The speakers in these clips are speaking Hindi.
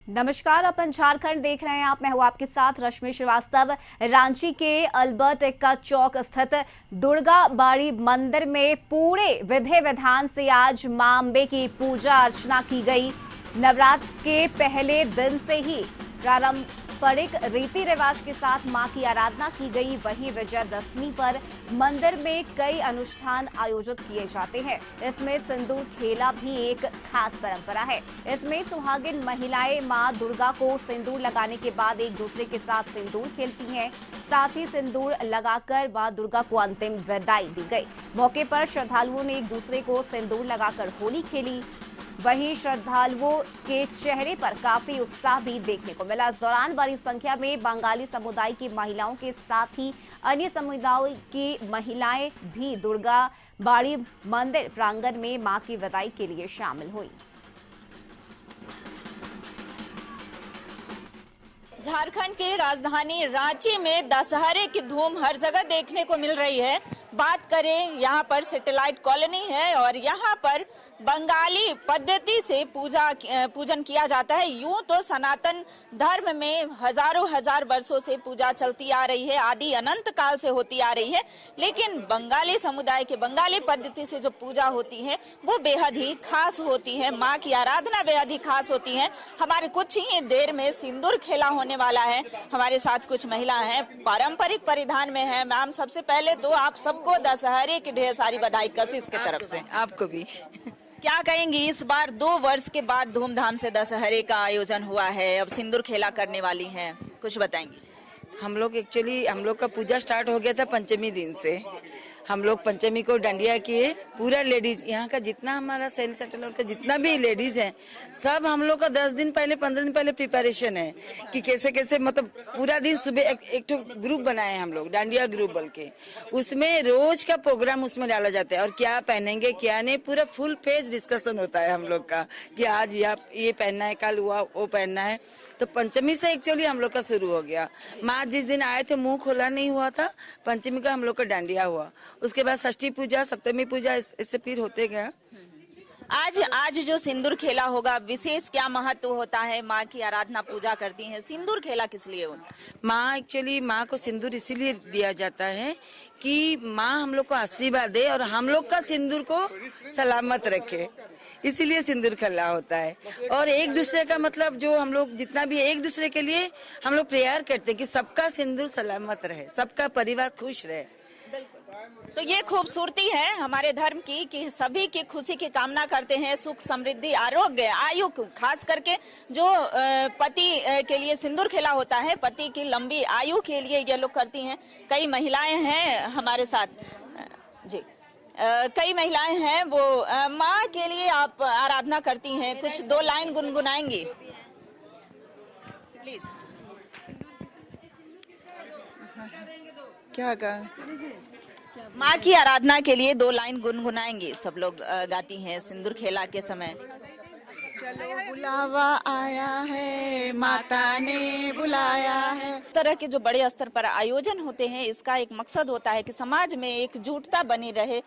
नमस्कार, अपन झारखंड देख रहे हैं आप। मैं हूं आपके साथ रश्मि श्रीवास्तव। रांची के अल्बर्ट एक्का चौक स्थित दुर्गा बाड़ी मंदिर में पूरे विधि विधान से आज मां अंबे की पूजा अर्चना की गई। नवरात्र के पहले दिन से ही पारंपरिक रीति रिवाज के साथ मां की आराधना की गई। वहीं विजयदशमी पर मंदिर में कई अनुष्ठान आयोजित किए जाते हैं। इसमें सिंदूर खेला भी एक खास परंपरा है। इसमें सुहागिन महिलाएं मां दुर्गा को सिंदूर लगाने के बाद एक दूसरे के साथ सिंदूर खेलती हैं। साथ ही सिंदूर लगाकर मां दुर्गा को अंतिम विदाई दी गई। मौके पर श्रद्धालुओं ने एक दूसरे को सिंदूर लगाकर होली खेली। वहीं श्रद्धालुओं के चेहरे पर काफी उत्साह भी देखने को मिला। इस दौरान बड़ी संख्या में बंगाली समुदाय की महिलाओं के साथ ही अन्य समुदायों की महिलाएं भी दुर्गा बाड़ी मंदिर प्रांगण में मां की विदाई के लिए शामिल हुई। झारखंड की राजधानी रांची में दशहरे की धूम हर जगह देखने को मिल रही है। बात करें, यहाँ पर सैटेलाइट कॉलोनी है और यहाँ पर बंगाली पद्धति से पूजन किया जाता है। यूं तो सनातन धर्म में हजार वर्षों से पूजा चलती आ रही है, आदि अनंत काल से होती आ रही है, लेकिन बंगाली समुदाय के बंगाली पद्धति से जो पूजा होती है वो बेहद ही खास होती है। माँ की आराधना बेहद ही खास होती है। हमारे कुछ ही देर में सिंदूर खेला होने वाला है। हमारे साथ कुछ महिला हैं, पारंपरिक परिधान में है। मैम, सबसे पहले तो आप सबको दशहरे की ढेर सारी बधाई कशिश की तरफ से। आपको भी। क्या कहेंगी, इस बार 2 वर्ष के बाद धूमधाम से दशहरे का आयोजन हुआ है, अब सिंदूर खेला करने वाली हैं, कुछ बताएंगी? हम लोग का पूजा स्टार्ट हो गया था पंचमी दिन से। हम लोग पंचमी को डांडिया किए। पूरा लेडीज यहाँ का जितना हमारा सेल सेटल का जितना भी लेडीज है, सब हम लोग का 10 दिन पहले 15 दिन पहले प्रिपरेशन है कि कैसे कैसे, मतलब पूरा दिन सुबह एक ग्रुप बनाए हैं हम लोग, डांडिया ग्रुप बोल के। उसमें रोज का प्रोग्राम उसमें डाला जाता है और क्या पहनेंगे क्या नहीं, पूरा फुल पेज डिस्कशन होता है हम लोग का कि आज ये पहनना है, कल वो पहनना है। तो पंचमी से एक्चुअली हम लोग का शुरू हो गया। माँ जिस दिन आए थे मुंह खोला नहीं हुआ था, पंचमी का हम लोग का डांडिया हुआ। उसके बाद षष्ठी पूजा, सप्तमी पूजा, इससे फिर होते गया। आज जो सिंदूर खेला होगा, विशेष क्या महत्व होता है? माँ की आराधना पूजा करती हैं, सिंदूर खेला किस लिए होता है? माँ को सिंदूर इसीलिए दिया जाता है कि माँ हम लोग को आशीर्वाद दे और हम लोग का सिंदूर को सलामत रखे, इसीलिए सिंदूर खेला होता है। और एक दूसरे का मतलब जो हम लोग जितना भी एक दूसरे के लिए हम लोग प्रेयर करते हैं कि सबका सिंदूर सलामत रहे, सबका परिवार खुश रहे। तो ये खूबसूरती है हमारे धर्म की कि सभी की खुशी की कामना करते हैं, सुख समृद्धि आरोग्य आयु, खास करके जो पति के लिए सिंदूर खेला होता है, पति की लंबी आयु के लिए ये लोग करती हैं। कई महिलाएं हैं हमारे साथ जी, कई महिलाएं हैं वो माँ के लिए आप आराधना करती हैं, कुछ 2 लाइन गुनगुनाएंगी प्लीज? क्या कहा? माँ की आराधना के लिए 2 लाइन गुनगुनाएंगी, सब लोग गाती हैं सिंदूर खेला के समय। चलो बुलावा आया है, माता ने बुलाया है। तरह के जो बड़े स्तर पर आयोजन होते हैं, इसका एक मकसद होता है कि समाज में एकजुटता बनी रहे,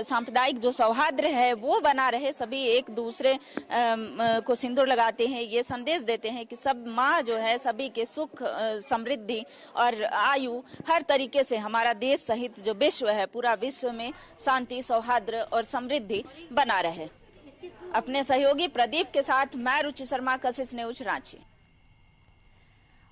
सांप्रदायिक जो सौहार्द है वो बना रहे, सभी एक दूसरे को सिंदूर लगाते हैं, ये संदेश देते हैं कि सब माँ जो है सभी के सुख समृद्धि और आयु हर तरीके से हमारा देश सहित जो विश्व है, पूरा विश्व में शांति सौहार्द और समृद्धि बना रहे। अपने सहयोगी प्रदीप के साथ मैं रुचि शर्मा, कशिश न्यूज, रांची।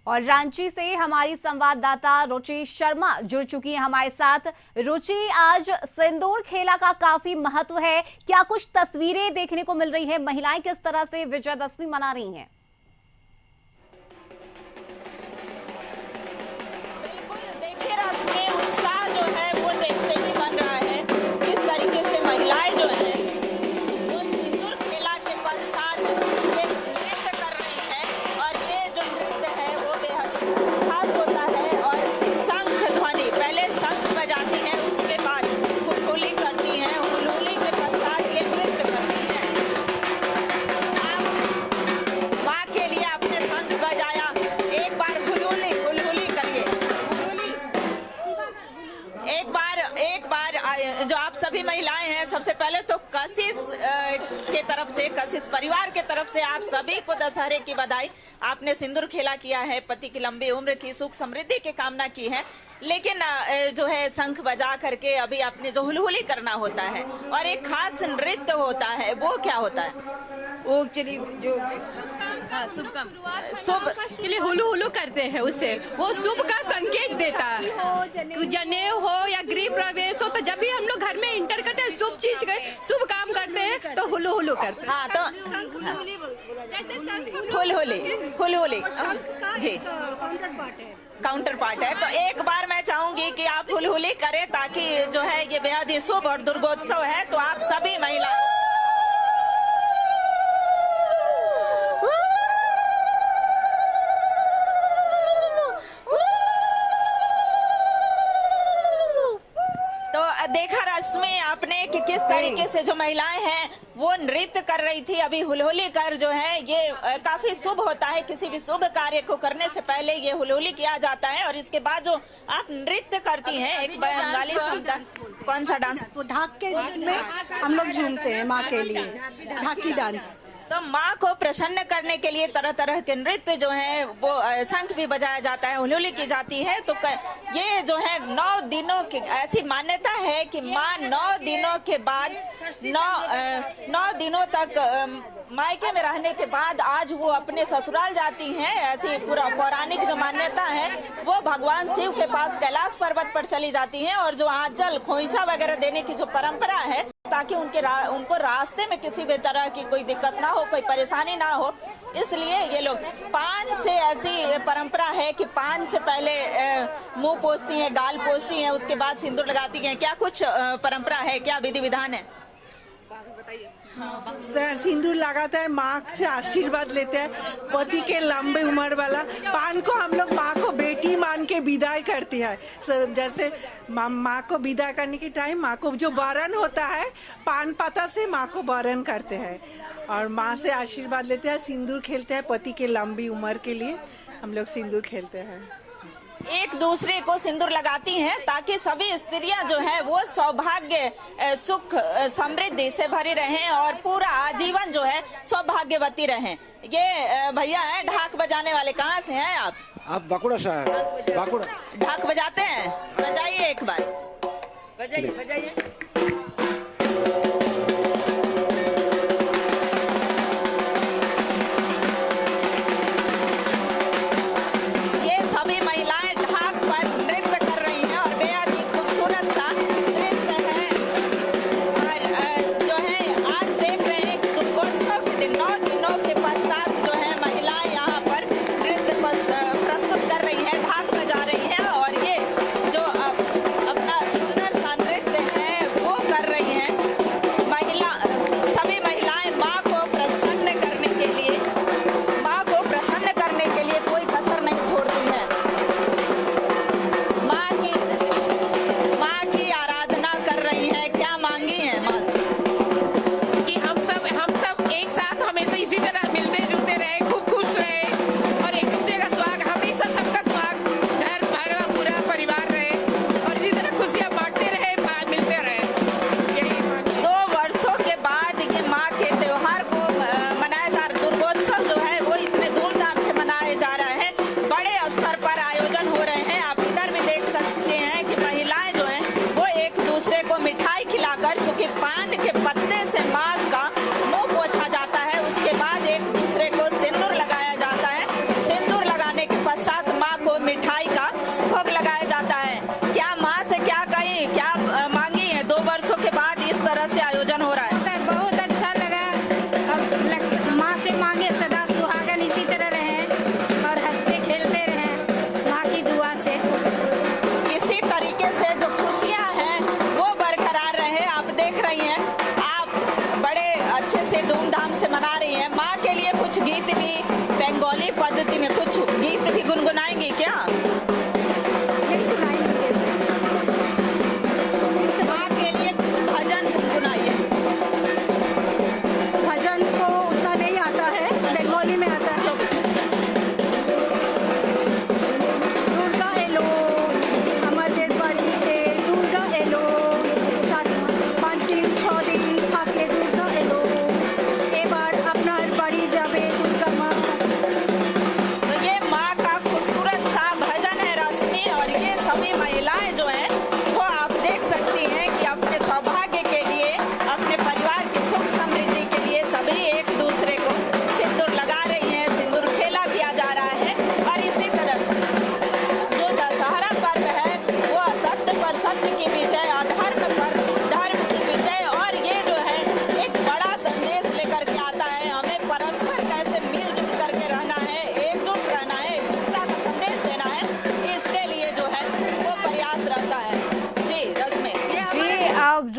और रांची से हमारी संवाददाता रुचि शर्मा जुड़ चुकी है हमारे साथ। रुचि, आज सिंदूर खेला का काफी महत्व है, क्या कुछ तस्वीरें देखने को मिल रही है? महिलाएं किस तरह से विजयदशमी मना रही हैं? बिल्कुल, देखिए रस्में उत्साह जो है वो देखते ही बन रहा है। इस तरीके से महिलाएं जो है सभी महिलाएं हैं, सबसे पहले तो कशिश के तरफ से, कशिश परिवार के तरफ से आप सभी को दशहरे की बधाई। आपने सिंदूर खेला किया है, पति की लंबी उम्र की, सुख समृद्धि की कामना की है, लेकिन जो है शंख बजा करके अभी अपने जो हुलहुली करना होता है और एक खास नृत्य होता है, वो क्या होता है? वो चलिए जो शुभ के लिए हुलू हुलू करते हैं, उससे वो शुभ का संकेत देता है। जनेऊ हो या गृह प्रवेश हो, तो जब भी हम लोग घर में इंटर करते हैं, शुभ चीज शुभ काम करते हैं, तो हुलू हुलू करते हैं। हाँ, तो हुलहुली जी काउंटर पार्ट है। तो एक बार मैं चाहूंगी कि आप हुलहुली करें, ताकि जो है ये बेहद ही शुभ और दुर्गोत्सव है, तो आप सभी महिला देखा रश्मि आपने कि किस तरीके से जो महिलाएं हैं वो नृत्य कर रही थी। अभी हुलहुली कर जो है ये काफी शुभ होता है, किसी भी शुभ कार्य को करने से पहले ये हुलहुली किया जाता है और इसके बाद जो आप नृत्य करती हैं, एक बंगाली कौन सा डांस? ढाक के में हम लोग झूमते हैं माँ के लिए, ढाकी डांस। तो माँ को प्रसन्न करने के लिए तरह तरह के नृत्य जो है वो शंख भी बजाया जाता है, हुलहुली की जाती है। तो ये जो है 9 दिनों की ऐसी मान्यता है कि माँ 9 दिनों के बाद 9 दिनों तक मायके में रहने के बाद आज वो अपने ससुराल जाती हैं। ऐसी पूरा पौराणिक जो मान्यता है वो भगवान शिव के पास कैलाश पर्वत पर चली जाती हैं और जो आंचल खोइंचा वगैरह देने की जो परंपरा है, ताकि उनको रास्ते में किसी भी तरह की कोई दिक्कत ना हो, कोई परेशानी ना हो, इसलिए ये लोग पान से, ऐसी परंपरा है कि पान से पहले मुंह पोंछती हैं, गाल पोंछती हैं, उसके बाद सिंदूर लगाती हैं। क्या कुछ परंपरा है, क्या विधि विधान है? सर सिंदूर लगाता है, माँ से आशीर्वाद लेते हैं, पति के लंबे उम्र वाला। पान को हम लोग माँ को बेटी मान के विदाई करते हैं। सर जैसे माँ को विदाई करने के टाइम माँ को जो वरण होता है, पान पत्ता से माँ को वरण करते हैं और माँ से आशीर्वाद लेते हैं, सिंदूर खेलते हैं। पति के लंबी उम्र के लिए हम लोग सिंदूर खेलते हैं। एक दूसरे को सिंदूर लगाती हैं ताकि सभी स्त्रियां जो है वो सौभाग्य, सुख, समृद्धि से भरी रहें और पूरा आजीवन जो है सौभाग्यवती रहें। ये भैया हैं ढाक बजाने वाले, कहाँ से हैं आप? बांकुड़ा से है। बांकुड़ा ढाक बजाते हैं? बजाइए एक बार, बजाइए। सभी महिलाएं ढाक पर नृत्य कर रही हैं और बेहद ही खूबसूरत सा नृत्य है। और जो है आज देख रहे हैं कि दुर्गोत्सव के दिन 9 दिनों के पश्चात जो है महिलाएं यहाँ पर नृत्य प्रस्तुत कर रही हैं, ढाक बजा रही हैं और ये जो अपना सुंदर सा नृत्य है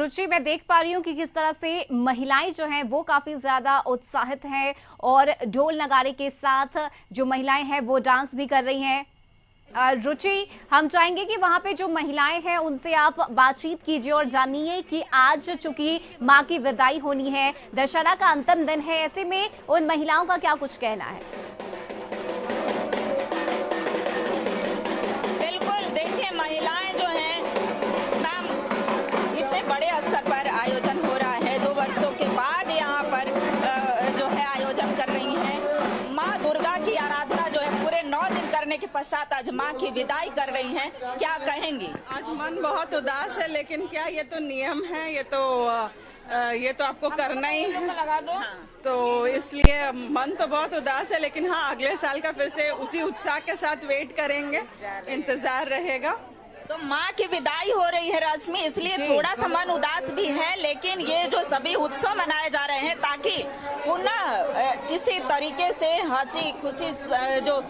रुचि, मैं देख पा रही हूँ कि किस तरह से महिलाएं जो हैं वो काफी ज्यादा उत्साहित हैं और ढोल नगाड़े के साथ जो महिलाएं हैं वो डांस भी कर रही हैं। रुचि, हम चाहेंगे कि वहां पे जो महिलाएं हैं उनसे आप बातचीत कीजिए और जानिए कि आज चूंकि मां की विदाई होनी है, दशहरा का अंतिम दिन है, ऐसे में उन महिलाओं का क्या कुछ कहना है? बिल्कुल, देखिए महिलाएं जो हैं मैम, इतने बड़े स्तर पर आयोजन हो रहा है, 2 वर्षों के बाद यहाँ पर जो है आयोजन कर रही हैं। माँ दुर्गा की आराधना जो है पूरे 9 दिन करने के पश्चात आज माँ की विदाई कर रही हैं, क्या कहेंगी? आज मन बहुत उदास है, लेकिन क्या ये तो नियम है, ये तो आपको करना ही है। तो इसलिए मन तो बहुत उदास है, लेकिन हाँ अगले साल का फिर से उसी उत्साह के साथ वेट करेंगे, इंतजार रहेगा। तो माँ की विदाई हो रही है रश्मि, इसलिए थोड़ा सा मन उदास भी है, लेकिन ये जो सभी उत्सव मनाए जा रहे हैं ताकि पुनः इसी तरीके से हंसी खुशी जो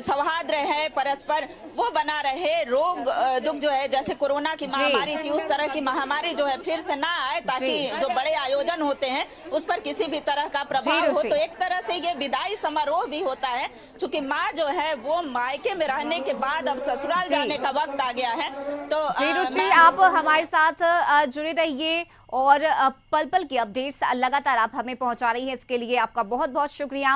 सौहार्द रहे परस्पर वो बना रहे, रोग दुख जो है जैसे कोरोना की महामारी थी उस तरह की महामारी जो है फिर से ना आए, ताकि जो बड़े आयोजन होते हैं उस पर किसी भी तरह का प्रभाव हो। तो एक तरह से ये विदाई समारोह भी होता है, चूंकि माँ जो है वो मायके में रहने के बाद अब ससुराल जाने का वक्त आ गया है। तो जी रुचि, आप हमारे साथ जुड़े रहिए और पल पल की अपडेट्स लगातार आप हमें पहुंचा रही है, इसके लिए आपका बहुत बहुत शुक्रिया।